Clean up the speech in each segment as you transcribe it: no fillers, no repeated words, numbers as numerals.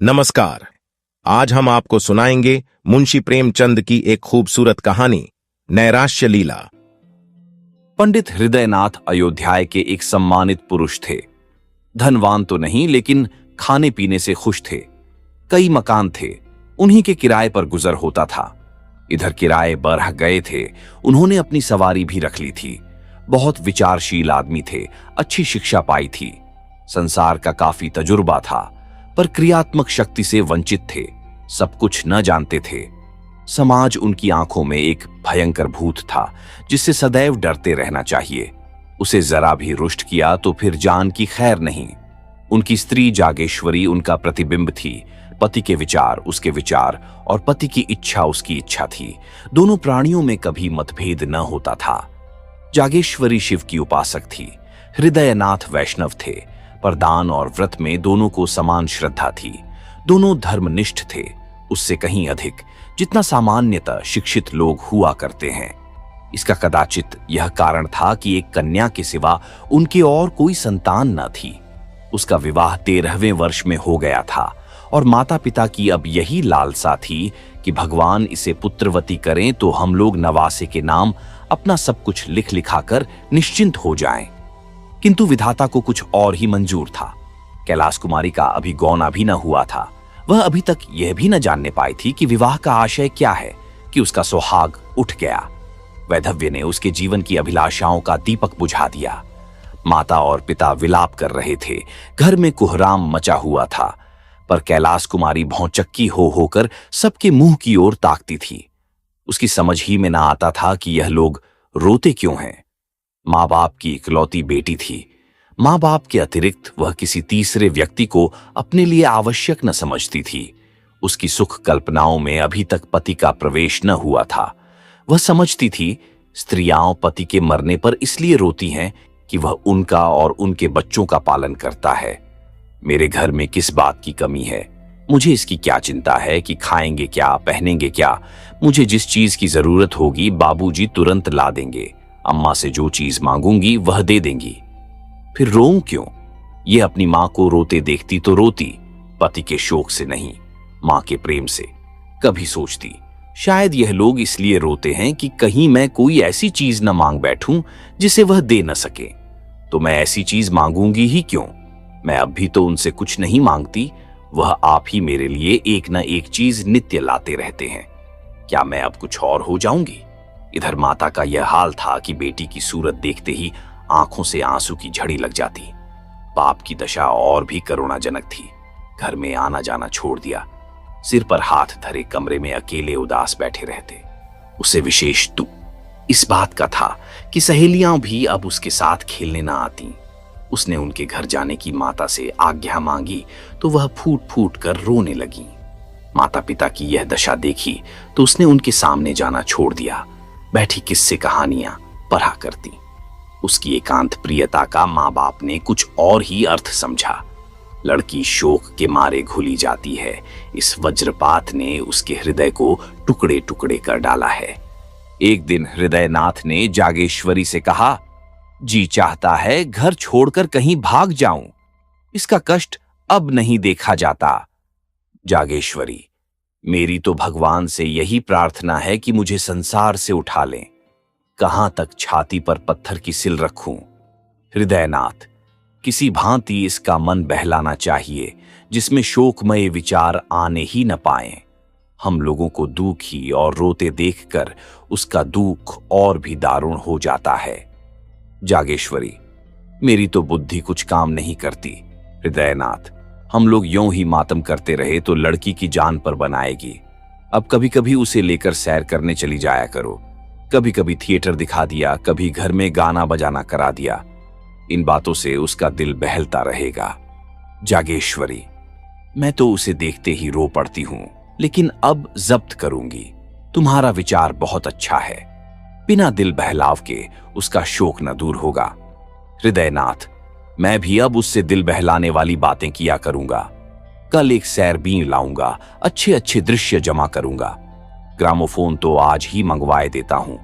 नमस्कार। आज हम आपको सुनाएंगे मुंशी प्रेमचंद की एक खूबसूरत कहानी, नैराश्य लीला। पंडित हृदयनाथ अयोध्या के एक सम्मानित पुरुष थे। धनवान तो नहीं, लेकिन खाने पीने से खुश थे। कई मकान थे, उन्हीं के किराए पर गुजर होता था। इधर किराए बढ़ गए थे, उन्होंने अपनी सवारी भी रख ली थी। बहुत विचारशील आदमी थे, अच्छी शिक्षा पाई थी, संसार का काफी तजुर्बा था, पर क्रियात्मक शक्ति से वंचित थे। सब कुछ न जानते थे। समाज उनकी आंखों में एक भयंकर भूत था, जिससे सदैव डरते रहना चाहिए। उसे जरा भी रुष्ट किया तो फिर जान की खैर नहीं। उनकी स्त्री जागेश्वरी उनका प्रतिबिंब थी। पति के विचार उसके विचार और पति की इच्छा उसकी इच्छा थी। दोनों प्राणियों में कभी मतभेद न होता था। जागेश्वरी शिव की उपासक थी, हृदयनाथ वैष्णव थे, पर दान और व्रत में दोनों को समान श्रद्धा थी। दोनों धर्मनिष्ठ थे, उससे कहीं अधिक, जितना सामान्यतः शिक्षित लोग हुआ करते हैं। इसका कदाचित यह कारण था कि एक कन्या के सिवा उनके और कोई संतान न थी। उसका विवाह 13वें वर्ष में हो गया था और माता पिता की अब यही लालसा थी कि भगवान इसे पुत्रवती करें तो हम लोग नवासे के नाम अपना सब कुछ लिख लिखाकर निश्चिंत हो जाएं। किंतु विधाता को कुछ और ही मंजूर था। कैलाश कुमारी का अभी गौना भी न हुआ था। वह अभी तक यह भी न जानने पाई थी कि विवाह का आशय क्या है, कि उसका सुहाग उठ गया। वैधव्य ने उसके जीवन की अभिलाषाओं का दीपक बुझा दिया। माता और पिता विलाप कर रहे थे, घर में कुहराम मचा हुआ था, पर कैलाश कुमारी भौचक्की हो होकर सबके मुंह की ओर ताकती थी। उसकी समझ ही में न आता था कि यह लोग रोते क्यों हैं। माँ बाप की इकलौती बेटी थी। माँ बाप के अतिरिक्त वह किसी तीसरे व्यक्ति को अपने लिए आवश्यक न समझती थी। उसकी सुख कल्पनाओं में अभी तक पति का प्रवेश न हुआ था। वह समझती थी स्त्रियां पति के मरने पर इसलिए रोती हैं कि वह उनका और उनके बच्चों का पालन करता है। मेरे घर में किस बात की कमी है, मुझे इसकी क्या चिंता है कि खाएंगे क्या, पहनेंगे क्या। मुझे जिस चीज की जरूरत होगी बाबूजी तुरंत ला देंगे। अम्मा से जो चीज मांगूंगी वह दे देंगी। फिर रोऊं क्यों? ये अपनी मां को रोते देखती तो रोती, पति के शोक से नहीं, मां के प्रेम से। कभी सोचती शायद यह लोग इसलिए रोते हैं कि कहीं मैं कोई ऐसी चीज न मांग बैठूं जिसे वह दे न सके। तो मैं ऐसी चीज मांगूंगी ही क्यों? मैं अब भी तो उनसे कुछ नहीं मांगती, वह आप ही मेरे लिए एक न एक चीज नित्य लाते रहते हैं। क्या मैं अब कुछ और हो जाऊंगी? इधर माता का यह हाल था कि बेटी की सूरत देखते ही आंखों से आंसू की झड़ी लग जाती। बाप की दशा और भी करुणाजनक थी। घर में आना जाना छोड़ दिया, सिर पर हाथ धरे कमरे में अकेले उदास बैठे रहते। उसे विशेष दुख इस बात का था कि सहेलियां भी अब उसके साथ खेलने ना आती। उसने उनके घर जाने की माता से आज्ञा मांगी तो वह फूट फूट कर रोने लगी। माता पिता की यह दशा देखी तो उसने उनके सामने जाना छोड़ दिया। बैठी किस्से कहानियां पढ़ा करती। उसकी एकांत प्रियता का माँ बाप ने कुछ और ही अर्थ समझा। लड़की शोक के मारे घुली जाती है, इस वज्रपात ने उसके हृदय को टुकड़े टुकड़े कर डाला है। एक दिन हृदयनाथ ने जागेश्वरी से कहा, जी चाहता है घर छोड़कर कहीं भाग जाऊं, इसका कष्ट अब नहीं देखा जाता। जागेश्वरी, मेरी तो भगवान से यही प्रार्थना है कि मुझे संसार से उठा लें। कहां तक छाती पर पत्थर की सिल रखूं? हृदयनाथ, किसी भांति इसका मन बहलाना चाहिए जिसमें शोकमय विचार आने ही न पाएं। हम लोगों को दुखी और रोते देखकर उसका दुख और भी दारुण हो जाता है। जागेश्वरी, मेरी तो बुद्धि कुछ काम नहीं करती। हृदयनाथ, हम लोग यूं ही मातम करते रहे तो लड़की की जान पर बनाएगी। अब कभी कभी उसे लेकर सैर करने चली जाया करो। कभी कभी थिएटर दिखा दिया, कभी घर में गाना बजाना करा दिया। इन बातों से उसका दिल बहलता रहेगा। जागेश्वरी, मैं तो उसे देखते ही रो पड़ती हूं, लेकिन अब जब्त करूंगी। तुम्हारा विचार बहुत अच्छा है। बिना दिल बहलाव के उसका शोक न दूर होगा। हृदयनाथ, मैं भी अब उससे दिल बहलाने वाली बातें किया करूंगा। कल एक सैरबीन लाऊंगा, अच्छे अच्छे दृश्य जमा करूंगा। ग्रामोफोन तो आज ही मंगवाए देता हूं।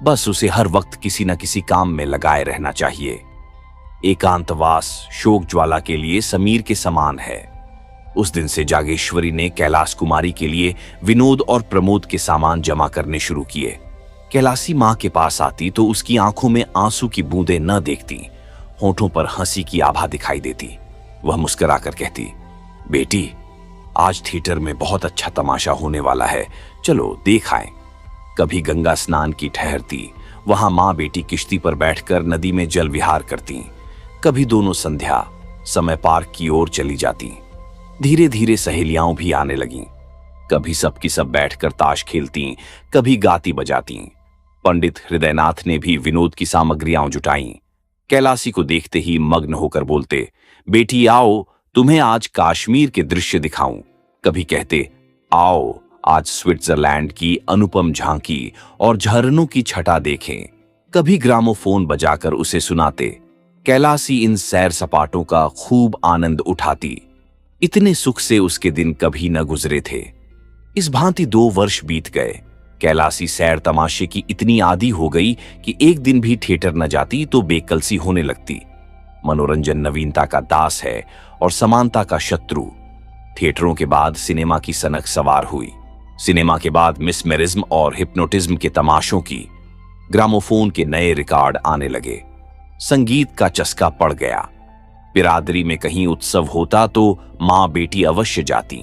बस उसे हर वक्त किसी न किसी काम में लगाए रहना चाहिए। एकांतवास शोक ज्वाला के लिए समीर के समान है। उस दिन से जागेश्वरी ने कैलाश कुमारी के लिए विनोद और प्रमोद के सामान जमा करने शुरू किए। कैलाशी माँ के पास आती तो उसकी आंखों में आंसू की बूंदें न देखती, होठों पर हंसी की आभा दिखाई देती। वह मुस्कुराकर कहती, बेटी, आज थिएटर में बहुत अच्छा तमाशा होने वाला है, चलो देख आएं। कभी गंगा स्नान की ठहरती, वहां माँ बेटी किश्ती पर बैठकर नदी में जल विहार करती। कभी दोनों संध्या समय पार्क की ओर चली जाती। धीरे धीरे सहेलियां भी आने लगीं। कभी सबकी सब बैठकर ताश खेलती, कभी गाती बजाती। पंडित हृदयनाथ ने भी विनोद की सामग्रियां जुटाईं। कैलाशी को देखते ही मग्न होकर बोलते, बेटी आओ, तुम्हें आज कश्मीर के दृश्य दिखाऊं। कभी कहते, आओ आज स्विट्जरलैंड की अनुपम झांकी और झरनों की छटा देखें। कभी ग्रामोफोन बजाकर उसे सुनाते। कैलाशी इन सैर सपाटों का खूब आनंद उठाती। इतने सुख से उसके दिन कभी न गुजरे थे। इस भांति 2 वर्ष बीत गए। कैलाशी सैर तमाशे की इतनी आदी हो गई कि एक दिन भी थिएटर न जाती तो बेकलसी होने लगती। मनोरंजन नवीनता का दास है और समानता का शत्रु। थिएटरों के बाद सिनेमा की सनक सवार हुई। सिनेमा के बाद मिसमेरिज्म और हिप्नोटिज्म के तमाशों की। ग्रामोफोन के नए रिकॉर्ड आने लगे। संगीत का चस्का पड़ गया। बिरादरी में कहीं उत्सव होता तो मां बेटी अवश्य जाती।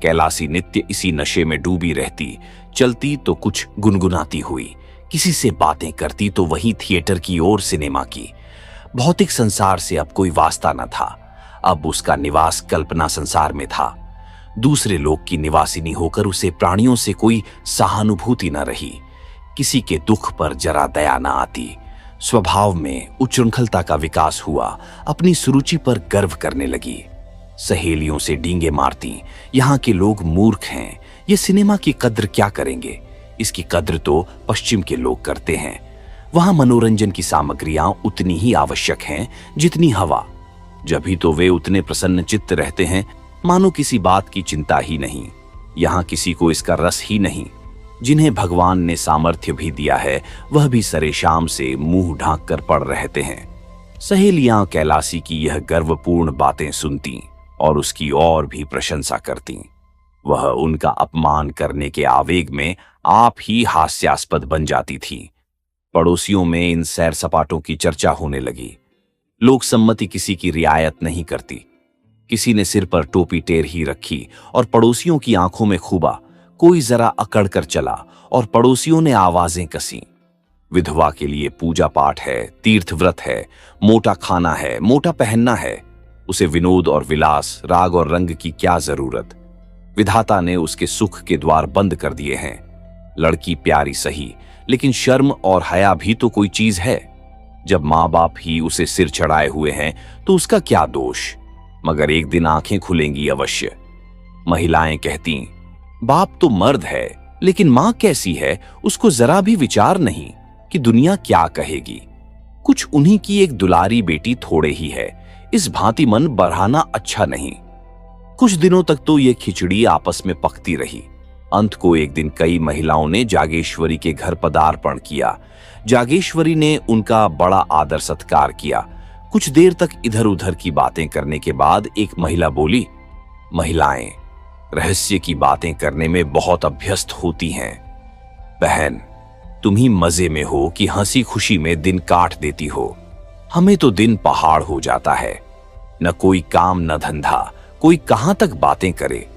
कैलाशी नित्य इसी नशे में डूबी रहती। चलती तो कुछ गुनगुनाती हुई, किसी से बातें करती तो वही थिएटर की ओर सिनेमा की। भौतिक संसार से अब कोई वास्ता न था। अब उसका निवास कल्पना संसार में था। दूसरे लोक की निवासिनी होकर उसे प्राणियों से कोई सहानुभूति न रही। किसी के दुख पर जरा दया न आती। स्वभाव में उच्छृंखलता का विकास हुआ। अपनी सुरुचि पर गर्व करने लगी। सहेलियों से डींगे मारती, यहाँ के लोग मूर्ख हैं, ये सिनेमा की कद्र क्या करेंगे, इसकी कद्र तो पश्चिम के लोग करते हैं। वहां मनोरंजन की सामग्रियां उतनी ही आवश्यक हैं जितनी हवा। जब भी तो वे उतने प्रसन्न चित्त रहते हैं मानो किसी बात की चिंता ही नहीं। यहाँ किसी को इसका रस ही नहीं। जिन्हें भगवान ने सामर्थ्य भी दिया है वह भी सरेशाम से मुंह ढांक कर पड़ रहते हैं। सहेलियां कैलाशी की यह गर्वपूर्ण बातें सुनती और उसकी और भी प्रशंसा करती। वह उनका अपमान करने के आवेग में आप ही हास्यास्पद बन जाती थी। पड़ोसियों में इन सैर सपाटों की चर्चा होने लगी। लोक सम्मति किसी की रियायत नहीं करती। किसी ने सिर पर टोपी टेर ही रखी और पड़ोसियों की आंखों में खूबा। कोई जरा अकड़ कर चला और पड़ोसियों ने आवाजें कसी। विधवा के लिए पूजा पाठ है, तीर्थ व्रत है, मोटा खाना है, मोटा पहनना है। उसे विनोद और विलास, राग और रंग की क्या जरूरत। विधाता ने उसके सुख के द्वार बंद कर दिए हैं। लड़की प्यारी सही, लेकिन शर्म और हया भी तो कोई चीज है। जब माँ बाप ही उसे सिर चढ़ाए हुए हैं तो उसका क्या दोष। मगर एक दिन आंखें खुलेंगी अवश्य। महिलाएं कहती, बाप तो मर्द है लेकिन मां कैसी है उसको जरा भी विचार नहीं कि दुनिया क्या कहेगी। कुछ उन्हीं की एक दुलारी बेटी थोड़े ही है, इस भांति मन बढ़ाना अच्छा नहीं। कुछ दिनों तक तो ये खिचड़ी आपस में पकती रही। अंत को एक दिन कई महिलाओं ने जागेश्वरी के घर पदार्पण किया। जागेश्वरी ने उनका बड़ा आदर सत्कार किया। कुछ देर तक इधर उधर की बातें करने के बाद एक महिला बोली, महिलाएं रहस्य की बातें करने में बहुत अभ्यस्त होती हैं। बहन, तुम ही मजे में हो कि हंसी खुशी में दिन काट देती हो। हमें तो दिन पहाड़ हो जाता है। न कोई काम न धंधा, कोई कहां तक बातें करे।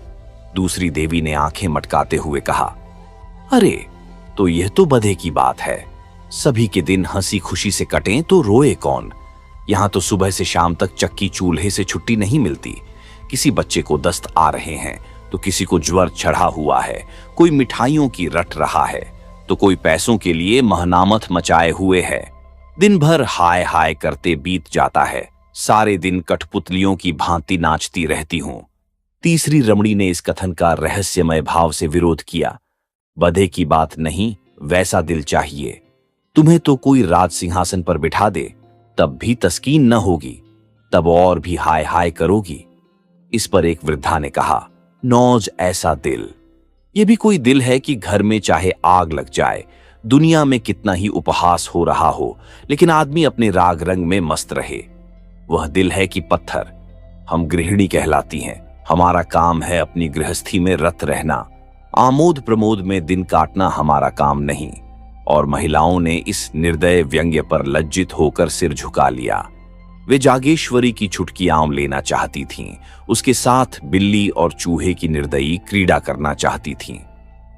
दूसरी देवी ने आंखें मटकाते हुए कहा, अरे तो यह तो बधे की बात है। सभी के दिन हंसी खुशी से कटें तो रोए कौन। यहां तो सुबह से शाम तक चक्की चूल्हे से छुट्टी नहीं मिलती। किसी बच्चे को दस्त आ रहे हैं तो किसी को ज्वर चढ़ा हुआ है, कोई मिठाइयों की रट रहा है तो कोई पैसों के लिए महनामत मचाए हुए है। दिन भर हाय हाय करते बीत जाता है। सारे दिन कठपुतलियों की भांति नाचती रहती हूं। तीसरी रमणी ने इस कथन का रहस्यमय भाव से विरोध किया। बधे की बात नहीं, वैसा दिल चाहिए। तुम्हें तो कोई राज सिंहासन पर बिठा दे तब भी तस्कीन न होगी, तब और भी हाय हाय करोगी। इस पर एक वृद्धा ने कहा, नौज ऐसा दिल, ये भी कोई दिल है कि घर में चाहे आग लग जाए, दुनिया में कितना ही उपहास हो रहा हो, लेकिन आदमी अपने राग रंग में मस्त रहे। वह दिल है कि पत्थर। हम गृहिणी कहलाती हैं, हमारा काम है अपनी गृहस्थी में रत रहना, आमोद प्रमोद में दिन काटना हमारा काम नहीं। और महिलाओं ने इस निर्दय व्यंग्य पर लज्जित होकर सिर झुका लिया। वे जागेश्वरी की छुटकियां लेना चाहती थीं, उसके साथ बिल्ली और चूहे की निर्दयी क्रीड़ा करना चाहती थीं।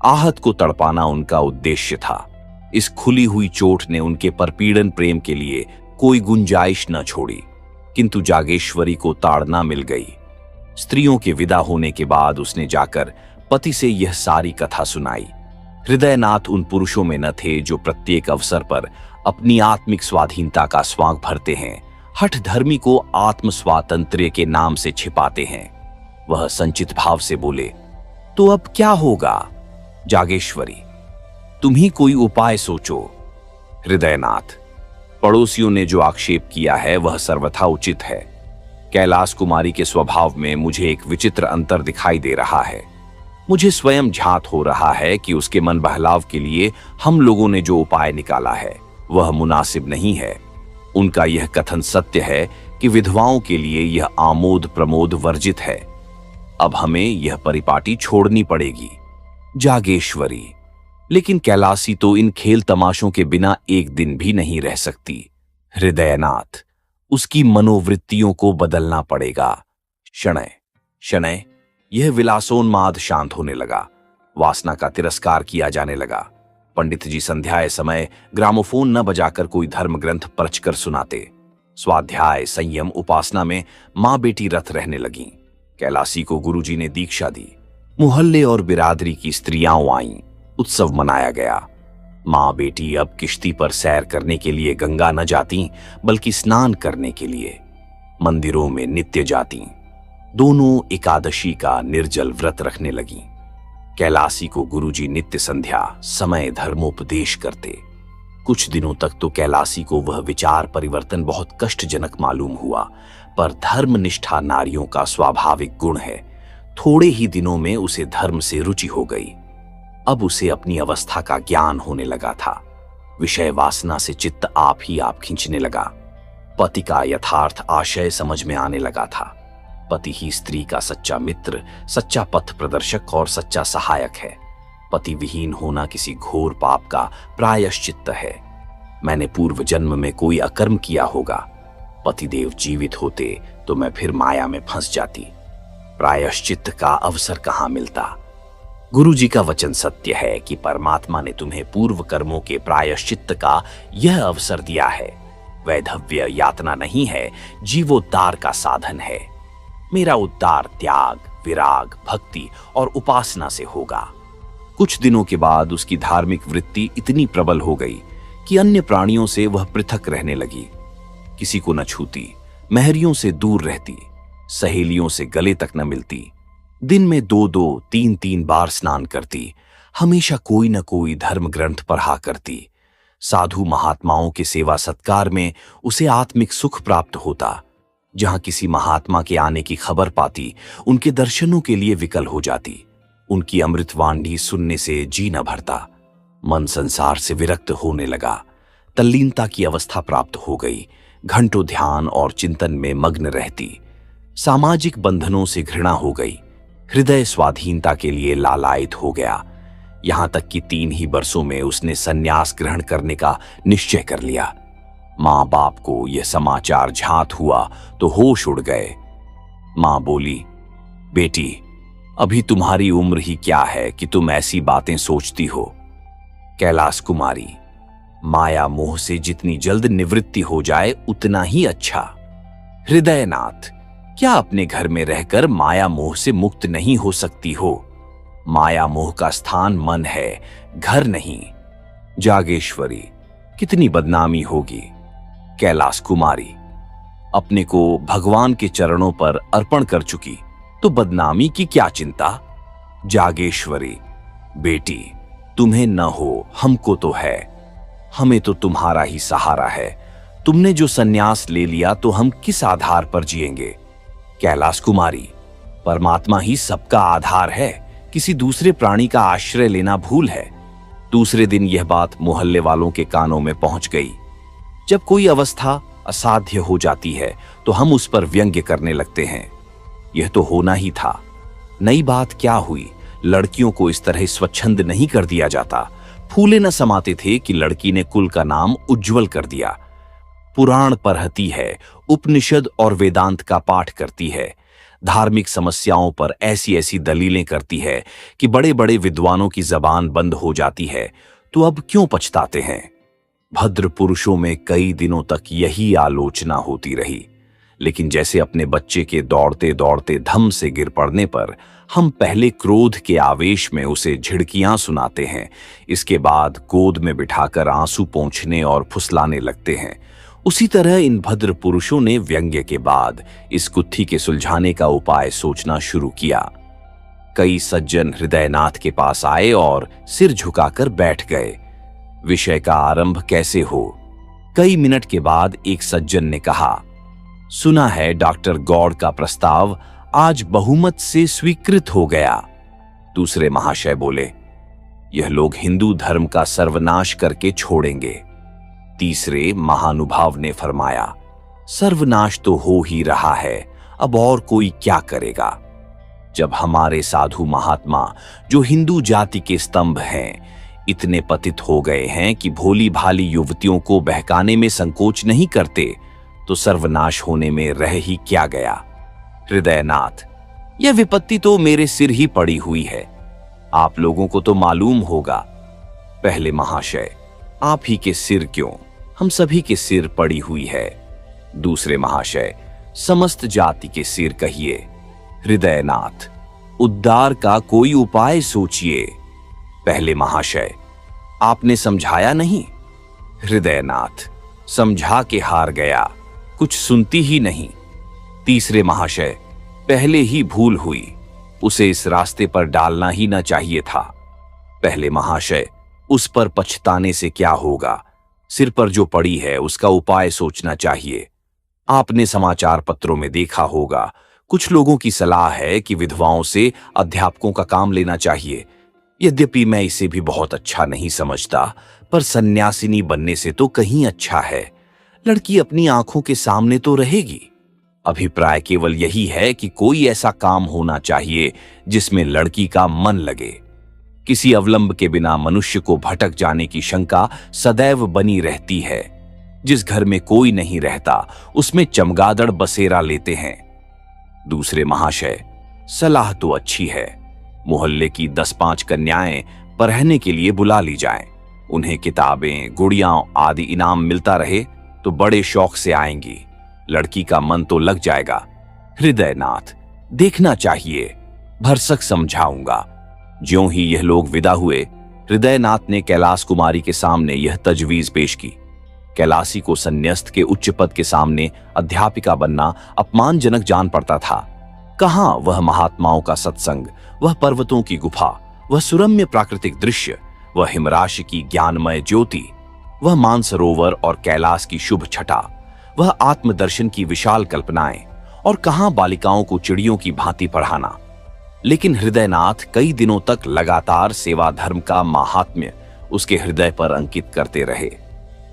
आहत को तड़पाना उनका उद्देश्य था। इस खुली हुई चोट ने उनके परपीड़न प्रेम के लिए कोई गुंजाइश न छोड़ी, किंतु जागेश्वरी को ताड़ना मिल गई। स्त्रियों के विदा होने के बाद उसने जाकर पति से यह सारी कथा सुनाई। हृदयनाथ उन पुरुषों में न थे जो प्रत्येक अवसर पर अपनी आत्मिक स्वाधीनता का स्वांग भरते हैं, हठ धर्मी को आत्म स्वातंत्र्य के नाम से छिपाते हैं। वह संचित भाव से बोले, तो अब क्या होगा? जागेश्वरी, तुम ही कोई उपाय सोचो। हृदयनाथ, पड़ोसियों ने जो आक्षेप किया है वह सर्वथा उचित है। कैलाश कुमारी के स्वभाव में मुझे एक विचित्र अंतर दिखाई दे रहा है। मुझे स्वयं झात हो रहा है कि उसके मन बहलाव के लिए हम लोगों ने जो उपाय निकाला है वह मुनासिब नहीं है। उनका यह कथन सत्य है कि विधवाओं के लिए यह आमोद प्रमोद वर्जित है। अब हमें यह परिपाटी छोड़नी पड़ेगी। जागेश्वरी, लेकिन कैलाशी तो इन खेल तमाशों के बिना एक दिन भी नहीं रह सकती। हृदयनाथ, उसकी मनोवृत्तियों को बदलना पड़ेगा। शनय शनय यह विलासोन्माद शांत होने लगा। वासना का तिरस्कार किया जाने लगा। पंडित जी संध्याय समय ग्रामोफोन न बजाकर कोई धर्म ग्रंथ परचकर सुनाते। स्वाध्याय, संयम, उपासना में मां बेटी रत रहने लगीं। कैलाशी को गुरुजी ने दीक्षा दी। मुहल्ले और बिरादरी की स्त्रियां आईं। उत्सव मनाया गया। मां बेटी अब किश्ती पर सैर करने के लिए गंगा न जाती, बल्कि स्नान करने के लिए मंदिरों में नित्य जाती। दोनों एकादशी का निर्जल व्रत रखने लगीं। कैलाशी को गुरुजी नित्य संध्या समय धर्मोपदेश करते। कुछ दिनों तक तो कैलाशी को वह विचार परिवर्तन बहुत कष्टजनक मालूम हुआ, पर धर्मनिष्ठा नारियों का स्वाभाविक गुण है। थोड़े ही दिनों में उसे धर्म से रुचि हो गई। अब उसे अपनी अवस्था का ज्ञान होने लगा था। विषय वासना से चित्त आप ही आप खींचने लगा। पति का यथार्थ आशय समझ में आने लगा था। पति ही स्त्री का सच्चा मित्र, सच्चा पथ प्रदर्शक और सच्चा सहायक है। पति विहीन होना किसी घोर पाप का प्रायश्चित्त है। मैंने पूर्व जन्म में कोई अकर्म किया होगा। पतिदेव जीवित होते तो मैं फिर माया में फंस जाती। प्रायश्चित्त का अवसर कहां मिलता। गुरुजी का वचन सत्य है कि परमात्मा ने तुम्हें पूर्व कर्मों के प्रायश्चित्त का यह अवसर दिया है। वैधव्य यातना नहीं है, जीवोद्धार का साधन है। मेरा उद्धार त्याग, विराग, भक्ति और उपासना से होगा। कुछ दिनों के बाद उसकी धार्मिक वृत्ति इतनी प्रबल हो गई कि अन्य प्राणियों से वह पृथक रहने लगी। किसी को न छूती, महरियों से दूर रहती, सहेलियों से गले तक न मिलती। दिन में 2-2, 3-3 बार स्नान करती। हमेशा कोई न कोई धर्म ग्रंथ पढ़ा करती। साधु महात्माओं के सेवा सत्कार में उसे आत्मिक सुख प्राप्त होता। जहां किसी महात्मा के आने की खबर पाती, उनके दर्शनों के लिए विकल हो जाती। उनकी अमृतवाणी सुनने से जी न भरता। मन संसार से विरक्त होने लगा। तल्लीनता की अवस्था प्राप्त हो गई। घंटों ध्यान और चिंतन में मग्न रहती। सामाजिक बंधनों से घृणा हो गई। हृदय स्वाधीनता के लिए लालायित हो गया। यहां तक कि 3 ही वर्षों में उसने संन्यास ग्रहण करने का निश्चय कर लिया। मां बाप को यह समाचार झात हुआ तो होश उड़ गए। मां बोली, बेटी, अभी तुम्हारी उम्र ही क्या है कि तुम ऐसी बातें सोचती हो। कैलाश कुमारी, माया मोह से जितनी जल्द निवृत्ति हो जाए उतना ही अच्छा। हृदयनाथ, क्या अपने घर में रहकर माया मोह से मुक्त नहीं हो सकती हो? माया मोह का स्थान मन है, घर नहीं। जागेश्वरी, कितनी बदनामी होगी। कैलाश कुमारी, अपने को भगवान के चरणों पर अर्पण कर चुकी तो बदनामी की क्या चिंता। जागेश्वरी, बेटी, तुम्हें न हो, हमको तो है। हमें तो तुम्हारा ही सहारा है। तुमने जो सन्यास ले लिया तो हम किस आधार पर जिएंगे। कैलाश कुमारी, परमात्मा ही सबका आधार है। किसी दूसरे प्राणी का आश्रय लेना भूल है। दूसरे दिन यह बात मोहल्ले वालों के कानों में पहुंच गई। जब कोई अवस्था असाध्य हो जाती है तो हम उस पर व्यंग्य करने लगते हैं। यह तो होना ही था। नई बात क्या हुई, लड़कियों को इस तरह स्वच्छंद नहीं कर दिया जाता। फूले न समाते थे कि लड़की ने कुल का नाम उज्जवल कर दिया। पुराण पढ़ती है, उपनिषद और वेदांत का पाठ करती है, धार्मिक समस्याओं पर ऐसी ऐसी दलीलें करती है कि बड़े बड़े विद्वानों की जबान बंद हो जाती है। तो अब क्यों पछताते हैं? भद्र पुरुषों में कई दिनों तक यही आलोचना होती रही, लेकिन जैसे अपने बच्चे के दौड़ते दौड़ते धम से गिर पड़ने पर हम पहले क्रोध के आवेश में उसे झिड़कियां सुनाते हैं, इसके बाद गोद में बिठाकर आंसू पोंछने और फुसलाने लगते हैं, उसी तरह इन भद्र पुरुषों ने व्यंग्य के बाद इस गुत्थी के सुलझाने का उपाय सोचना शुरू किया। कई सज्जन हृदयनाथ के पास आए और सिर झुकाकर बैठ गए। विषय का आरंभ कैसे हो? कई मिनट के बाद एक सज्जन ने कहा, सुना है डॉक्टर गौड़ का प्रस्ताव आज बहुमत से स्वीकृत हो गया। दूसरे महाशय बोले, यह लोग हिंदू धर्म का सर्वनाश करके छोड़ेंगे। तीसरे महानुभाव ने फरमाया, सर्वनाश तो हो ही रहा है, अब और कोई क्या करेगा? जब हमारे साधु महात्मा जो हिंदू जाति के स्तंभ हैं इतने पतित हो गए हैं कि भोली भाली युवतियों को बहकाने में संकोच नहीं करते, तो सर्वनाश होने में रह ही क्या गया? हृदयनाथ, यह विपत्ति तो मेरे सिर ही पड़ी हुई है, आप लोगों को तो मालूम होगा। पहले महाशय, आप ही के सिर क्यों, हम सभी के सिर पड़ी हुई है। दूसरे महाशय, समस्त जाति के सिर कहिए। हृदयनाथ, उद्धार का कोई उपाय सोचिए। पहले महाशय, आपने समझाया नहीं। हृदयनाथ, समझा के हार गया, कुछ सुनती ही नहीं। तीसरे महाशय, पहले ही भूल हुई, उसे इस रास्ते पर डालना ही न चाहिए था। पहले महाशय, उस पर पछताने से क्या होगा, सिर पर जो पड़ी है उसका उपाय सोचना चाहिए। आपने समाचार पत्रों में देखा होगा, कुछ लोगों की सलाह है कि विधवाओं से अध्यापकों का काम लेना चाहिए। यद्यपि मैं इसे भी बहुत अच्छा नहीं समझता, पर सन्यासिनी बनने से तो कहीं अच्छा है। लड़की अपनी आंखों के सामने तो रहेगी। अभिप्राय केवल यही है कि कोई ऐसा काम होना चाहिए जिसमें लड़की का मन लगे। किसी अवलंब के बिना मनुष्य को भटक जाने की शंका सदैव बनी रहती है। जिस घर में कोई नहीं रहता उसमें चमगादड़ बसेरा लेते हैं। दूसरे महाशय, सलाह तो अच्छी है, मोहल्ले की 10-5 कन्याएं पढ़ने के लिए बुला ली जाएं। उन्हें किताबें, गुड़ियां आदि इनाम मिलता रहे तो बड़े शौक से आएंगी। लड़की का मन तो लग जाएगा। हृदयनाथ, देखना चाहिए, भरसक समझाऊंगा। ज्यों ही यह लोग विदा हुए, हृदयनाथ ने कैलाश कुमारी के सामने यह तजवीज पेश की। कैलाशी को संन्यस्त के उच्च पद के सामने अध्यापिका बनना अपमानजनक जान पड़ता था। कहां वह महात्माओं का सत्संग, वह पर्वतों की गुफा, वह सुरम्य प्राकृतिक दृश्य, वह हिमराशि की ज्ञानमय ज्योति, वह मानसरोवर और कैलाश की शुभ छटा, वह आत्मदर्शन की विशाल कल्पनाएं, और कहां बालिकाओं को चिड़ियों की भांति पढ़ाना। लेकिन हृदयनाथ कई दिनों तक लगातार सेवा धर्म का माहात्म्य उसके हृदय पर अंकित करते रहे।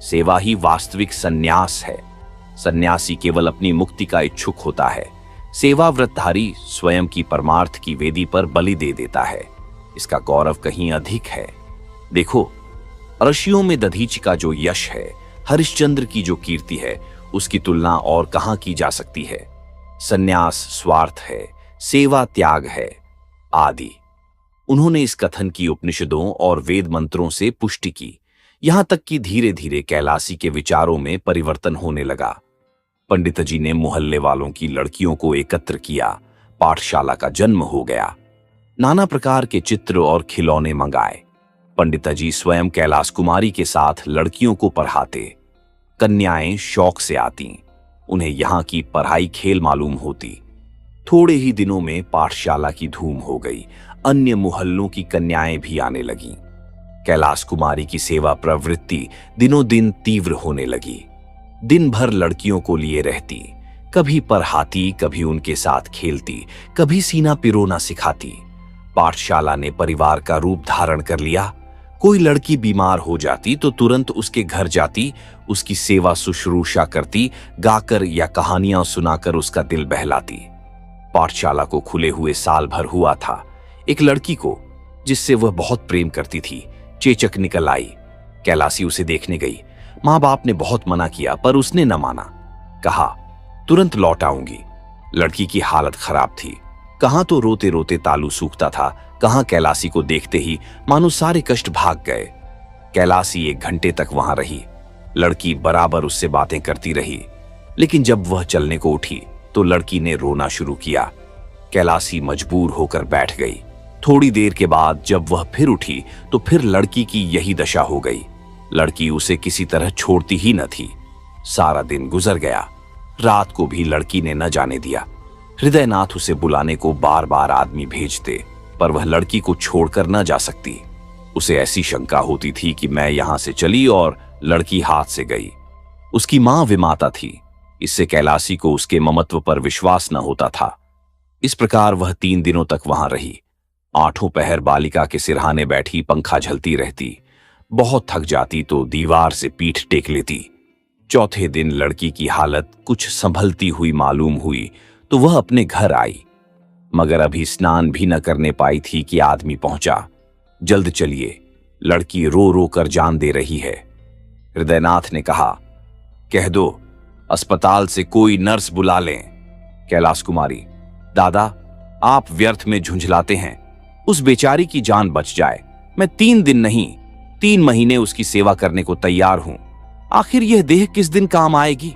सेवा ही वास्तविक सन्यास है। सन्यासी केवल अपनी मुक्ति का इच्छुक होता है। सेवा व्रतधारी स्वयं की परमार्थ की वेदी पर बलि दे देता है। इसका गौरव कहीं अधिक है। देखो, ऋषियों में दधीचि का जो यश है, हरिश्चंद्र की जो कीर्ति है, उसकी तुलना और कहां की जा सकती है। सन्यास स्वार्थ है, सेवा त्याग है आदि। उन्होंने इस कथन की उपनिषदों और वेद मंत्रों से पुष्टि की। यहां तक कि धीरे धीरे कैलाशी के विचारों में परिवर्तन होने लगा। पंडित जी ने मोहल्ले वालों की लड़कियों को एकत्र किया। पाठशाला का जन्म हो गया। नाना प्रकार के चित्र और खिलौने मंगाए। पंडित जी स्वयं कैलाश कुमारी के साथ लड़कियों को पढ़ाते। कन्याएं शौक से आती। उन्हें यहां की पढ़ाई खेल मालूम होती। थोड़े ही दिनों में पाठशाला की धूम हो गई। अन्य मोहल्लों की कन्याएं भी आने लगीं। कैलाश कुमारी की सेवा प्रवृत्ति दिनों दिन तीव्र होने लगी। दिन भर लड़कियों को लिए रहती। कभी पढ़ाती, कभी उनके साथ खेलती, कभी सीना पिरोना सिखाती। पाठशाला ने परिवार का रूप धारण कर लिया। कोई लड़की बीमार हो जाती तो तुरंत उसके घर जाती, उसकी सेवा शुश्रूषा करती, गाकर या कहानियां सुनाकर उसका दिल बहलाती। पाठशाला को खुले हुए साल भर हुआ था। एक लड़की को, जिससे वह बहुत प्रेम करती थी, चेचक निकल आई। कैलासी उसे देखने गई। माँ बाप ने बहुत मना किया पर उसने न माना। कहा, तुरंत लौट आऊंगी। लड़की की हालत खराब थी। कहां तो रोते रोते तालू सूखता था, कहां कैलासी को देखते ही मानो सारे कष्ट भाग गए। कैलासी 1 घंटे तक वहां रही। लड़की बराबर उससे बातें करती रही, लेकिन जब वह चलने को उठी तो लड़की ने रोना शुरू किया। कैलासी मजबूर होकर बैठ गई। थोड़ी देर के बाद जब वह फिर उठी तो फिर लड़की की यही दशा हो गई। लड़की उसे किसी तरह छोड़ती ही न थी। सारा दिन गुजर गया। रात को भी लड़की ने न जाने दिया। हृदयनाथ उसे बुलाने को बार बार आदमी भेजते, पर वह लड़की को छोड़कर न जा सकती। उसे ऐसी शंका होती थी कि मैं यहां से चली और लड़की हाथ से गई। उसकी मां विमाता थी, इससे कैलासी को उसके ममत्व पर विश्वास न होता था। इस प्रकार वह 3 दिनों तक वहां रही। 8 पहर बालिका के सिरहाने बैठी पंखा झलती रहती। बहुत थक जाती तो दीवार से पीठ टेक लेती। चौथे दिन लड़की की हालत कुछ संभलती हुई मालूम हुई तो वह अपने घर आई, मगर अभी स्नान भी न करने पाई थी कि आदमी पहुंचा। जल्द चलिए, लड़की रो रो कर जान दे रही है। हृदयनाथ ने कहा, कह दो अस्पताल से कोई नर्स बुला लें। कैलाश कुमारी, दादा आप व्यर्थ में झुंझलाते हैं। उस बेचारी की जान बच जाए। मैं 3 दिन नहीं 3 महीने उसकी सेवा करने को तैयार हूं। आखिर यह देह किस दिन काम आएगी?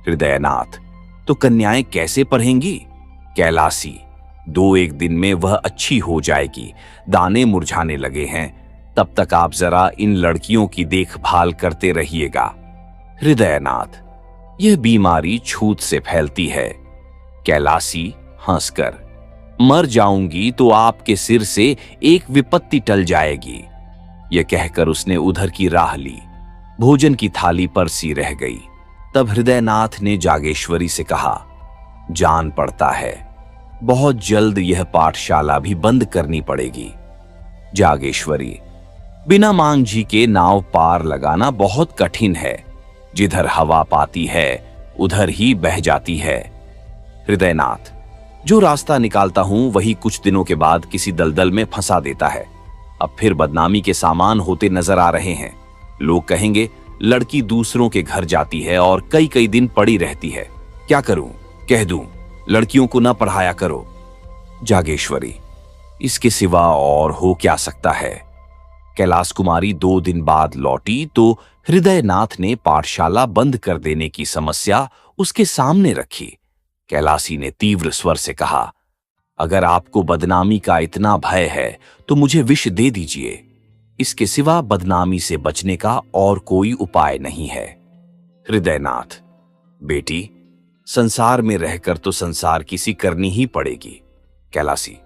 हृदयनाथ, तो कन्याएं कैसे पढ़ेंगी? कैलासी, 2-1 दिन में वह अच्छी हो जाएगी। दाने मुरझाने लगे हैं, तब तक आप जरा इन लड़कियों की देखभाल करते रहिएगा। हृदयनाथ, यह बीमारी छूत से फैलती है। कैलासी हंसकर, मर जाऊंगी तो आपके सिर से एक विपत्ति टल जाएगी। यह कहकर उसने उधर की राह ली। भोजन की थाली परसी रह गई। तब हृदयनाथ ने जागेश्वरी से कहा, जान पड़ता है बहुत जल्द यह पाठशाला भी बंद करनी पड़ेगी। जागेश्वरी, बिना मांग जी के नाव पार लगाना बहुत कठिन है। जिधर हवा पाती है उधर ही बह जाती है। हृदयनाथ, जो रास्ता निकालता हूं वही कुछ दिनों के बाद किसी दलदल में फंसा देता है। अब फिर बदनामी के सामान होते नजर आ रहे हैं। लोग कहेंगे लड़की दूसरों के घर जाती है और कई कई दिन पड़ी रहती है। क्या करूं? कह दूं लड़कियों को न पढ़ाया करो। जागेश्वरी, इसके सिवा और हो क्या सकता है? कैलाश कुमारी 2 दिन बाद लौटी तो हृदयनाथ ने पाठशाला बंद कर देने की समस्या उसके सामने रखी। कैलासी ने तीव्र स्वर से कहा, अगर आपको बदनामी का इतना भय है तो मुझे विष दे दीजिए। इसके सिवा बदनामी से बचने का और कोई उपाय नहीं है। हृदयनाथ, बेटी, संसार में रहकर तो संसार किसी करनी ही पड़ेगी। कैलासी,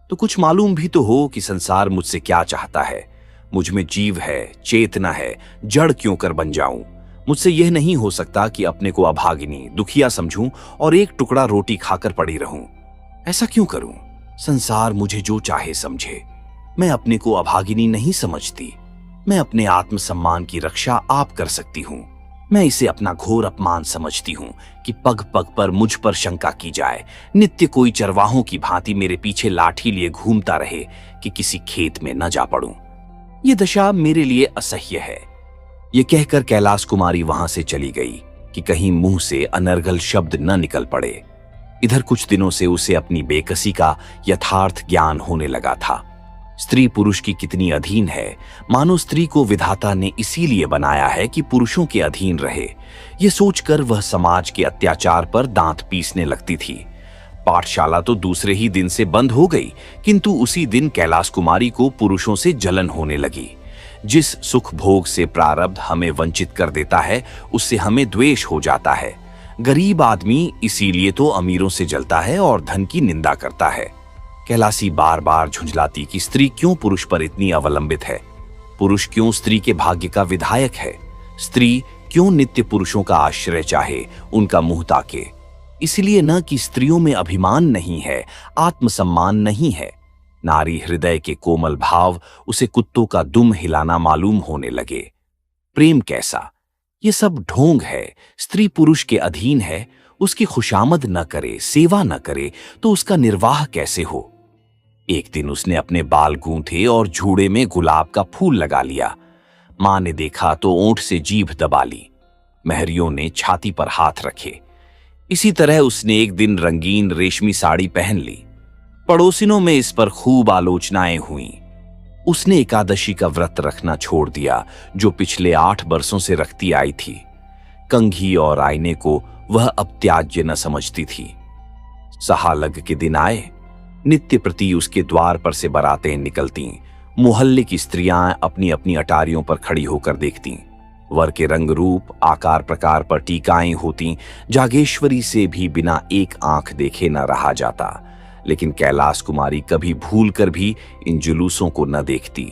तो कुछ मालूम भी तो हो कि संसार मुझसे क्या चाहता है। मुझ में जीव है, चेतना है, जड़ क्यों कर बन जाऊं? मुझसे यह नहीं हो सकता कि अपने को अभागिनी, दुखिया समझूं और एक टुकड़ा रोटी खाकर पड़ी रहूं। ऐसा क्यों करूं? संसार मुझे जो चाहे समझे। मैं अपने को अभागिनी नहीं समझती। मैं अपने आत्मसम्मान की रक्षा आप कर सकती हूं। मैं इसे अपना घोर अपमान समझती हूं कि पग पग पर मुझ पर शंका की जाए। नित्य कोई चरवाहों की भांति मेरे पीछे लाठी लिए घूमता रहे कि किसी खेत में न जा पड़ूं। यह दशा मेरे लिए असह्य है। यह कहकर कैलाश कुमारी वहां से चली गई कि कहीं मुंह से अनर्गल शब्द न निकल पड़े। इधर कुछ दिनों से उसे अपनी बेकसी का यथार्थ ज्ञान होने लगा था। स्त्री पुरुष की कितनी अधीन है। मानो स्त्री को विधाता ने इसीलिए बनाया है कि पुरुषों के अधीन रहे। यह सोचकर वह समाज के अत्याचार पर दांत पीसने लगती थी। पाठशाला तो दूसरे ही दिन से बंद हो गई, किंतु उसी दिन कैलाश कुमारी को पुरुषों से जलन होने लगी। जिस सुख भोग से प्रारब्ध हमें वंचित कर देता है उससे हमें द्वेष हो जाता है। गरीब आदमी इसीलिए तो अमीरों से जलता है और धन की निंदा करता है। कैलासी बार बार झुंझलाती कि स्त्री क्यों पुरुष पर इतनी अवलंबित है। पुरुष क्यों स्त्री के भाग्य का विधायक है। स्त्री क्यों नित्य पुरुषों का आश्रय चाहे, उनका मुंह ताके। इसलिए न कि स्त्रियों में अभिमान नहीं है, आत्मसम्मान नहीं है। नारी हृदय के कोमल भाव उसे कुत्तों का दुम हिलाना मालूम होने लगे। प्रेम कैसा? ये सब ढोंग है। स्त्री पुरुष के अधीन है, उसकी खुशामद न करे, सेवा न करे तो उसका निर्वाह कैसे हो। एक दिन उसने अपने बाल गूंथे और जूड़े में गुलाब का फूल लगा लिया। मां ने देखा तो ओंठ से जीभ दबा ली। महरियों ने छाती पर हाथ रखे। इसी तरह उसने एक दिन रंगीन रेशमी साड़ी पहन ली। पड़ोसिनों में इस पर खूब आलोचनाएं हुईं। उसने एकादशी का व्रत रखना छोड़ दिया जो पिछले 8 बरसों से रखती आई थी। कंघी और आईने को वह अब त्याज्य न समझती थी। सहालग के दिन आए। नित्य प्रति उसके द्वार पर से बारातें निकलती। मोहल्ले की स्त्रियां अपनी अपनी अटारियों पर खड़ी होकर देखती। वर के रंग रूप आकार प्रकार पर टीकाएं होती। जागेश्वरी से भी बिना एक आंख देखे न रहा जाता, लेकिन कैलाश कुमारी कभी भूल कर भी इन जुलूसों को न देखती।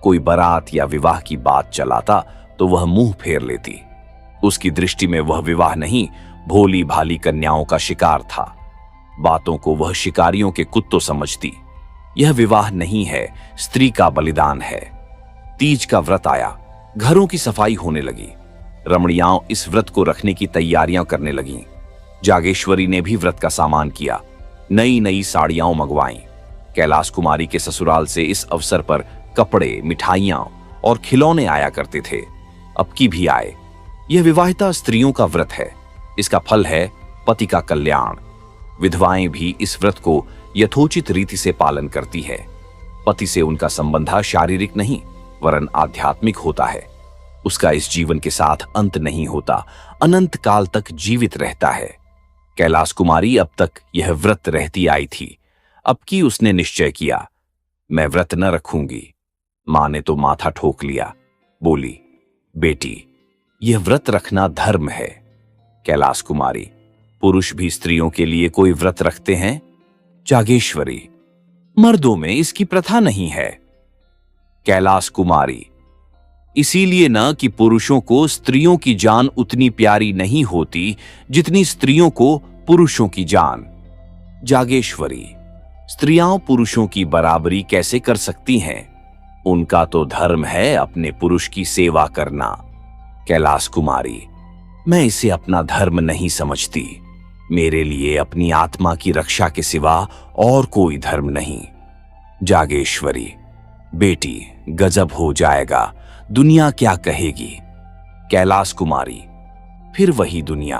कोई बारात या विवाह की बात चलाता तो वह मुंह फेर लेती। उसकी दृष्टि में वह विवाह नहीं, भोली भाली कन्याओं का शिकार था। बातों को वह शिकारियों के कुत्तों समझती। यह विवाह नहीं है, स्त्री का बलिदान है। तीज का व्रत आया। घरों की सफाई होने लगी। रमणियाओं इस व्रत को रखने की तैयारियां करने लगीं। जागेश्वरी ने भी व्रत का सामान किया। नई नई साड़ियां मंगवाईं। कैलाश कुमारी के ससुराल से इस अवसर पर कपड़े, मिठाइयां और खिलौने आया करते थे। अब की भी आए। यह विवाहिता स्त्रियों का व्रत है। इसका फल है पति का कल्याण। विधवाएं भी इस व्रत को यथोचित रीति से पालन करती है। पति से उनका संबंध शारीरिक नहीं वरन आध्यात्मिक होता है। उसका इस जीवन के साथ अंत नहीं होता, अनंत काल तक जीवित रहता है। कैलाश कुमारी अब तक यह व्रत रहती आई थी। अब की उसने निश्चय किया, मैं व्रत न रखूंगी। मां ने तो माथा ठोक लिया। बोली, बेटी, यह व्रत रखना धर्म है। कैलाश कुमारी, पुरुष भी स्त्रियों के लिए कोई व्रत रखते हैं? जागेश्वरी, मर्दों में इसकी प्रथा नहीं है। कैलाश कुमारी, इसीलिए न कि पुरुषों को स्त्रियों की जान उतनी प्यारी नहीं होती जितनी स्त्रियों को पुरुषों की जान। जागेश्वरी, स्त्रियां पुरुषों की बराबरी कैसे कर सकती हैं? उनका तो धर्म है अपने पुरुष की सेवा करना। कैलाश कुमारी, मैं इसे अपना धर्म नहीं समझती। मेरे लिए अपनी आत्मा की रक्षा के सिवा और कोई धर्म नहीं। जागेश्वरी, बेटी, गजब हो जाएगा, दुनिया क्या कहेगी? कैलाश कुमारी, फिर वही दुनिया।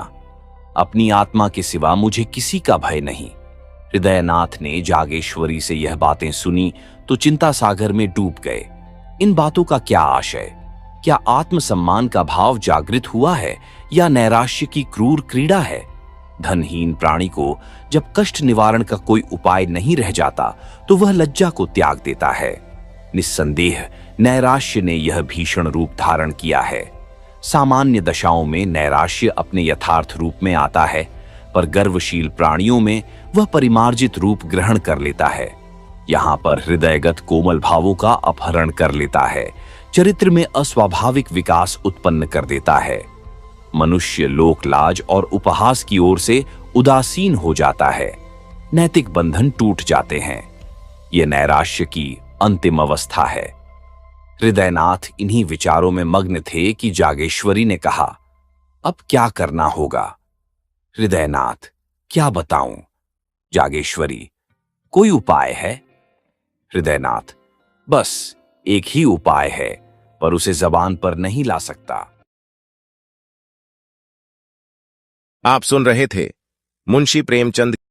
अपनी आत्मा के सिवा मुझे किसी का भय नहीं। हृदयनाथ ने जागेश्वरी से यह बातें सुनी तो चिंता सागर में डूब गए। इन बातों का क्या आशय? क्या आत्मसम्मान का भाव जागृत हुआ है या नैराश्य की क्रूर क्रीड़ा है? धनहीन प्राणी को जब कष्ट निवारण का कोई उपाय नहीं रह जाता तो वह लज्जा को त्याग देता है। निस्संदेह नैराश्य ने यह भीषण रूप धारण किया है। सामान्य दशाओं में नैराश्य अपने यथार्थ रूप में आता है, पर गर्वशील प्राणियों में वह परिमार्जित रूप ग्रहण कर लेता है। यहाँ पर हृदयगत कोमल भावों का अपहरण कर लेता है, चरित्र में अस्वाभाविक विकास उत्पन्न कर देता है। मनुष्य लोकलाज और उपहास की ओर से उदासीन हो जाता है। नैतिक बंधन टूट जाते हैं। यह नैराश्य की अंतिम अवस्था है। हृदयनाथ इन्हीं विचारों में मग्न थे कि जागेश्वरी ने कहा, अब क्या करना होगा? हृदयनाथ, क्या बताऊं? जागेश्वरी, कोई उपाय है? हृदयनाथ, बस एक ही उपाय है, पर उसे जबान पर नहीं ला सकता। आप सुन रहे थे मुंशी प्रेमचंद